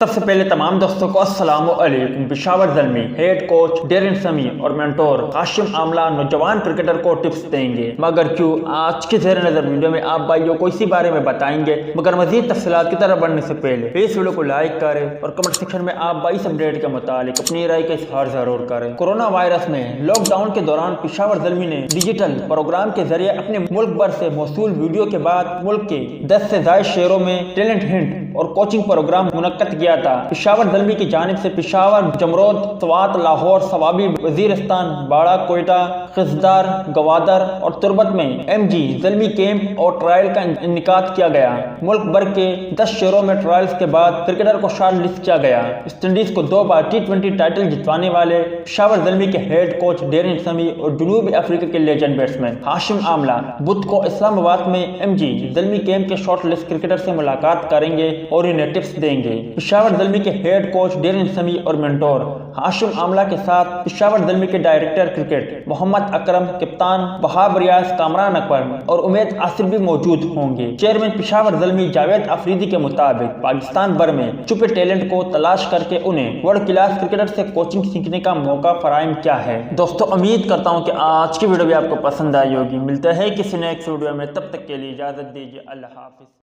سب سے پہلے تمام دوستوں کو السلام علیکم۔ Peshawar Zalmi head coach Darren Sammy اور مینٹور ہاشم آملہ نوجوان کرکٹر کو ٹپس دیں گے، مگر کیوں؟ آج کے زیر نظر ویڈیو میں آپ بھائیوں کو اسی بارے میں بتائیں گے، مگر مزید تفصیلات کی طرف بڑھنے سے پہلے اس ویڈیو کو لائک کریں اور کمنٹ سیکشن میں آپ بھائی اس اپڈیٹ کے متعلق اپنی رائے کا اظہار ضرور کریں۔ کورونا وائرس میں لاک ڈاؤن کے دوران پشاور زلمی نے ڈیجیٹل پروگرام کے ذریعے اپنے ملک بھر سے موصول ویڈیو کے بعد ملک کے 10 سے زائد شہروں میں ٹیلنٹ ہنٹ اور کوچنگ پروگرام منعقد کیا تھا۔ پشاور زلمی کی جانب سے پشاور، جمرود، سوات، لاہور، سوابی، وزیرستان، باڑہ، کوئٹہ، خزدار، گوادر اور تربت میں ایم جی زلمی کیمپ اور ٹرائل کا انعقاد کیا گیا۔ ملک بھر کے 10 شہروں میں ٹرائلز کے بعد کرکٹر کو شارٹ لسٹ کیا گیا۔ ویسٹ انڈیز کو 2 بار T20 ٹائٹل جتوانے والے پشاور زلمی کے ہیڈ کوچ ڈیرن سیمی اور جنوبی افریقہ کے لیجنڈ بیٹسمین ہاشم آملہ بدھ کو اسلام آباد میں ایم جی زلمی کیمپ کے شارٹ لسٹ کرکٹر سے ملاقات کریں گے اور انہیں ٹپس دیں گے۔ پشاور زلمی کے ہیڈ کوچ ڈیرن سیمی اور مینٹور ہاشم آملہ کے ساتھ پشاور زلمی کے ڈائریکٹر کرکٹ محمد اکرم، کپتان وہاب ریاض، کامران اکبر اور امید آصف بھی موجود ہوں گے۔ چیئرمین پشاور زلمی جاوید آفریدی کے مطابق پاکستان بھر میں چھپے ٹیلنٹ کو تلاش کر کے انہیں ورلڈ کلاس کرکٹر سے کوچنگ سیکھنے کا موقع فراہم کیا ہے۔ دوستو امید کرتا ہوں کہ آج کی ویڈیو بھی آپ کو پسند آئی ہوگی۔ ملتے ہیں کسی نیکسٹ ویڈیو میں، تب تک کے لیے اجازت دیجیے۔ اللہ حافظ۔